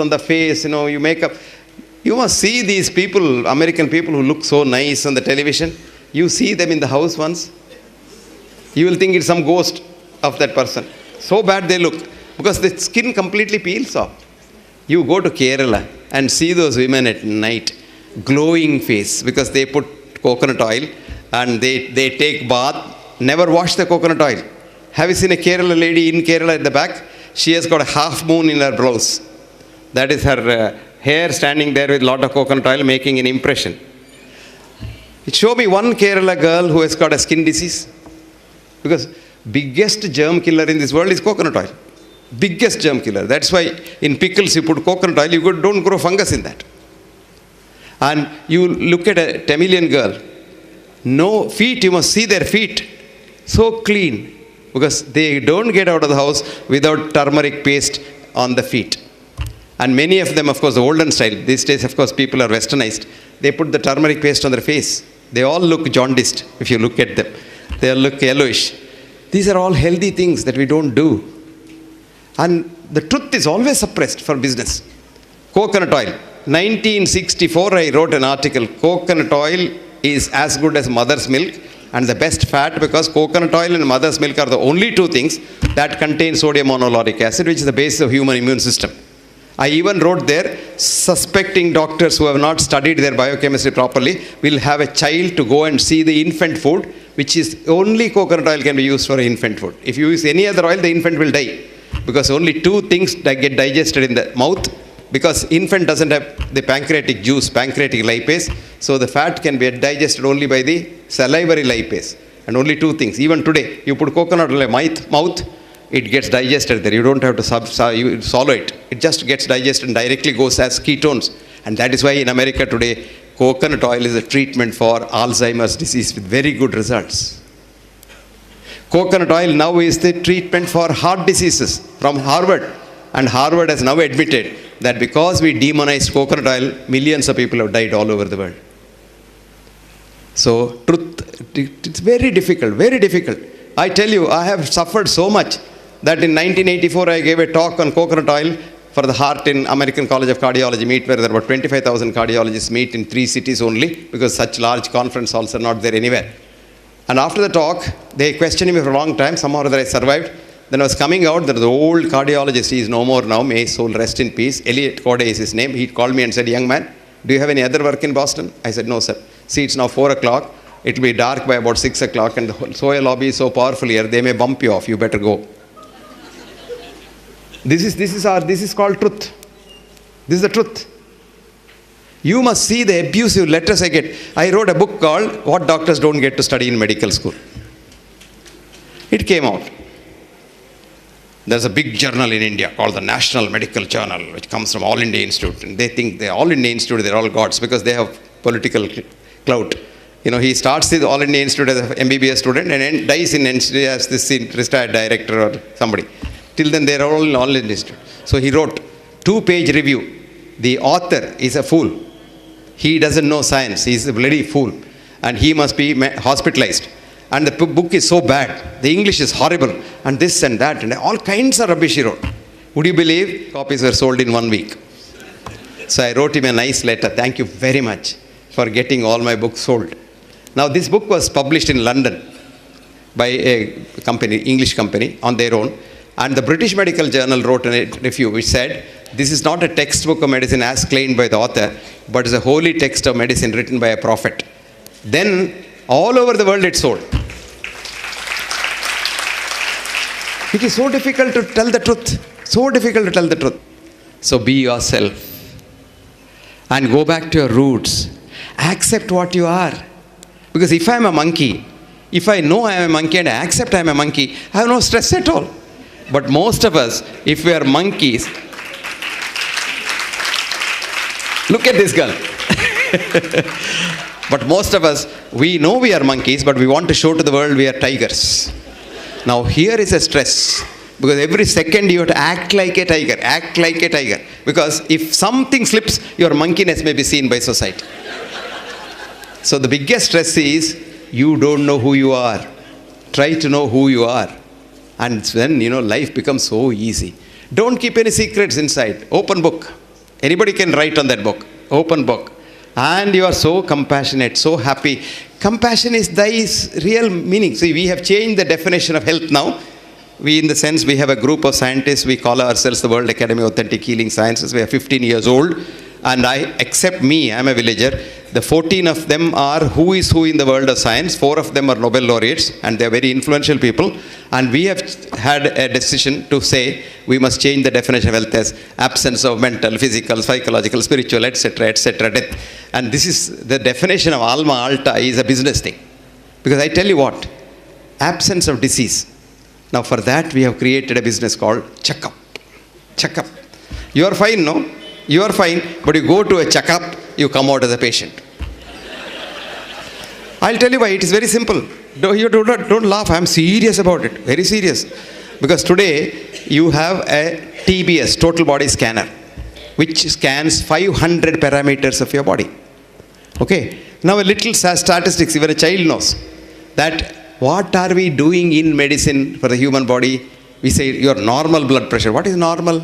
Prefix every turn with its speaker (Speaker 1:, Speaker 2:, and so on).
Speaker 1: on the face, you make up. You must see these people, American people who look so nice on the television. You see them in the house once, you will think it's some ghost of that person. So bad they look, because the skin completely peels off. You go to Kerala and see those women at night, glowing face, because they put coconut oil and they take bath, never wash the coconut oil. Have you seen a Kerala lady in Kerala at the back? She has got a half moon in her blouse. That is her hair standing there with a lot of coconut oil making an impression. Show me one Kerala girl who has got a skin disease. Because biggest germ killer in this world is coconut oil. Biggest germ killer. That's why in pickles you put coconut oil, you don't grow fungus in that. And you look at a Tamilian girl, no feet, you must see their feet. So clean. Because they don't get out of the house without turmeric paste on the feet. And many of them, of course, the olden style. These days, of course, people are westernized. They put the turmeric paste on their face. They all look jaundiced if you look at them. They all look yellowish. These are all healthy things that we don't do. And the truth is always suppressed for business. Coconut oil. 1964, I wrote an article. Coconut oil is as good as mother's milk and the best fat, because coconut oil and mother's milk are the only two things that contain sodium monolauric acid, which is the basis of human immune system. I even wrote there, suspecting doctors who have not studied their biochemistry properly will have a child to go and see the infant food, which is only coconut oil can be used for infant food. If you use any other oil, the infant will die, because only two things that get digested in the mouth, because infant doesn't have the pancreatic juice, pancreatic lipase, so the fat can be digested only by the salivary lipase, and only two things. Even today, you put coconut oil in the mouth, it gets digested there. You don't have to swallow it. It just gets digested and directly goes as ketones. And that is why in America today, coconut oil is a treatment for Alzheimer's disease with very good results. Coconut oil now is the treatment for heart diseases from Harvard. And Harvard has now admitted that because we demonized coconut oil, millions of people have died all over the world. So truth, it's very difficult, very difficult. I tell you, I have suffered so much that in 1984 I gave a talk on coconut oil for the heart in American College of Cardiology meet, where there were 25,000 cardiologists meet in 3 cities only, because such large conference halls are not there anywhere. And after the talk, they questioned me for a long time. Somehow or other I survived. Then I was coming out, there was the old cardiologist, he is no more now, may his soul rest in peace. Elliot Corday is his name. He called me and said, "Young man, do you have any other work in Boston?" I said, "No, sir. See, it's now 4 o'clock. It will be dark by about 6 o'clock, and the Soya lobby is so powerful here, they may bump you off. You better go." This is called truth. This is the truth. You must see the abusive letters I get. I wrote a book called What Doctors Don't Get to Study in Medical School. It came out. There's a big journal in India called the National Medical Journal, which comes from All India Institute. And they think the All India Institute, they're all gods, because they have political clout. He starts the All India Institute as an MBBS student and dies in NCD as this retired director or somebody. Till then, they're all in All India Institute. So he wrote 2-page review. The author is a fool. He doesn't know science. He's a bloody fool. And he must be hospitalized. And the book is so bad. The English is horrible. And this and that. And all kinds of rubbish he wrote. Would you believe copies were sold in 1 week? So I wrote him a nice letter. Thank you very much for getting all my books sold. Now, this book was published in London by a company, English company, on their own. And the British Medical Journal wrote a review which said, this is not a textbook of medicine as claimed by the author, but is a holy text of medicine written by a prophet. Then, all over the world it sold. It is so difficult to tell the truth. So difficult to tell the truth. So be yourself. And go back to your roots. Accept what you are. Because if I am a monkey, if I know I am a monkey and I accept I am a monkey, I have no stress at all. But most of us, if we are monkeys, look at this girl. But most of us, we know we are monkeys, but we want to show to the world we are tigers. Now here is a stress. Because every second you have to act like a tiger, act like a tiger. Because if something slips, your monkeyness may be seen by society. So the biggest stress is, you don't know who you are. Try to know who you are. And then, life becomes so easy. Don't keep any secrets inside. Open book. Anybody can write on that book, open book. And you are so compassionate, so happy. Compassion is thy real meaning. See, we have changed the definition of health now. We, in the sense, we have a group of scientists. We call ourselves the World Academy of Authentic Healing Sciences. We are 15 years old. And except me, I'm a villager. The 14 of them are who is who in the world of science. 4 of them are Nobel laureates, and they are very influential people. And we have had a decision to say we must change the definition of health as absence of mental, physical, psychological, spiritual, etc., etc., death. And this is the definition of Alma Alta is a business thing. Because I tell you what, absence of disease. Now for that we have created a business called checkup. Checkup. You are fine, no? You are fine, but you go to a checkup, you come out as a patient. I'll tell you why. It is very simple. Don't laugh. I'm serious about it. Very serious. Because today you have a TBS, total body scanner, which scans 500 parameters of your body. Okay. Now a little statistics, even a child knows that what are we doing in medicine for the human body? We say your normal blood pressure. What is normal?